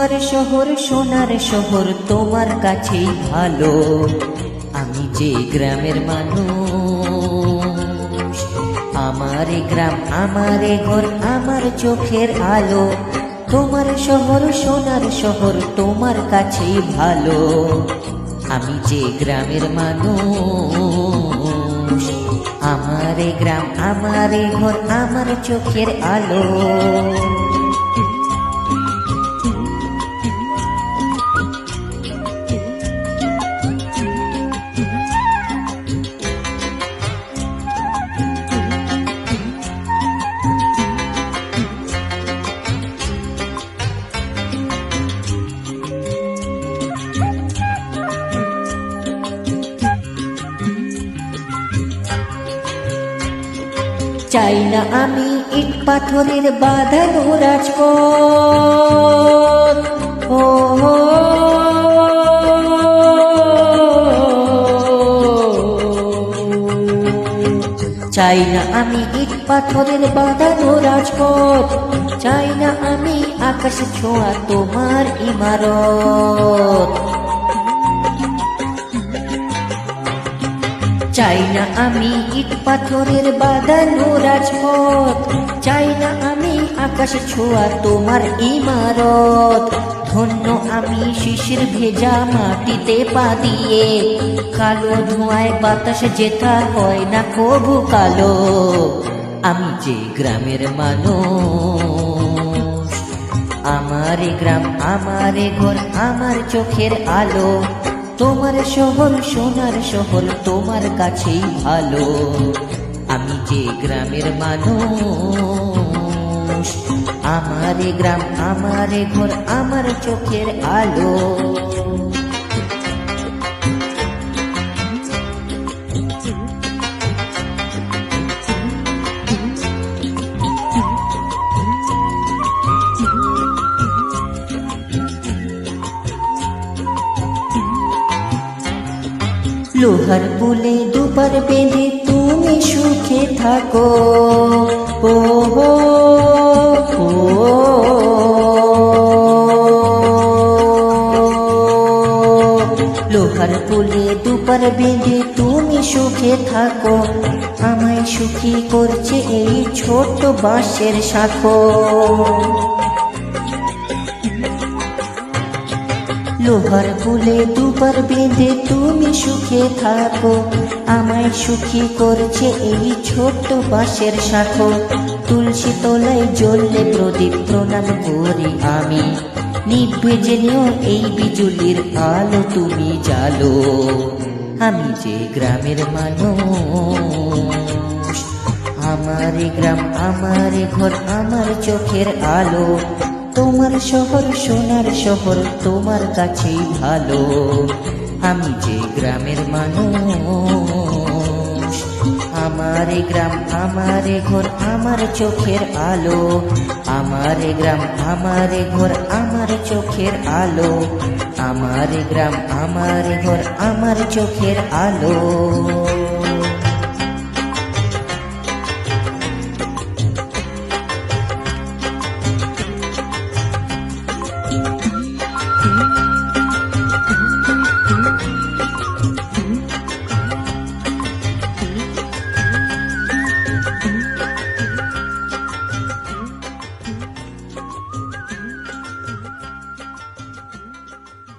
তোমার শহর সোনার শহর তোমার কাছেই ভালো। আমি যে গ্রামের মানুষ, আমার গ্রাম আমার ঘর আমার চোখের আলো। তোমার শহর সোনার শহর তোমার কাছেই ভালো। আমি যে গ্রামের মানুষ, আমার গ্রাম আমার ঘর আমার চোখের আলো। চাই না আমি ইট পাথরের বাঁধানো রাজপথ, ও চাই না আমি ইট পাথরের বাঁধানো রাজপথ, চাই না আমি আকাশ ছোঁয়া তোমার ইমারত। চাই না আমি ইট পাথরের বাঁধানো রাজপথ, চাই না আমি আকাশ ছোঁয়া তোমার ইমারত। ধন্য আমি শিশির ভেজা মাটিতে পা দিয়ে, কালো ধোঁয়ায় বাতাস যেথা হয় না কবু কালো। আমি যে গ্রামের মানুষ, আমার গ্রাম আমার ঘর আমার চোখের আলো। তোমার শহর সোনার শহর তোমার কাছেই ভালো। আমি যে গ্রামের মানুষ, আমার গ্রাম আমার ঘর আমার চোখের আলো। লোহার পুলে দুবার বেঁধে তুমি সুখে থাকো, ও হো ও। লোহার পুলে দুবার বেঁধে তুমি সুখে থাকো, আমায় সুখী করছে এই ছোট বাঁশের শাখো। লোহার পুলে দুবার বেঁধে তুমি সুখে থাকো, আমায় সুখী করছে এই ছোট্ট বাঁশের শাখো। তুলসী তলায় জ্বললে প্রদীপ প্রণাম করি আমি, নিভবে জেনেও এই বিজুলির আলো তুমি জ্বালো। আমি যে গ্রামের মানুষ, আমার গ্রাম আমার ঘর আমার চোখের আলো। তোমার শহর সোনার শহর তোমার কাছেই ভালো। আমি যে গ্রামের মানুষ, আমার গ্রাম আমার ঘর আমার চোখের আলো। আমার গ্রাম আমার ঘর আমার চোখের আলো। আমার গ্রাম আমার ঘর আমার চোখের আলো।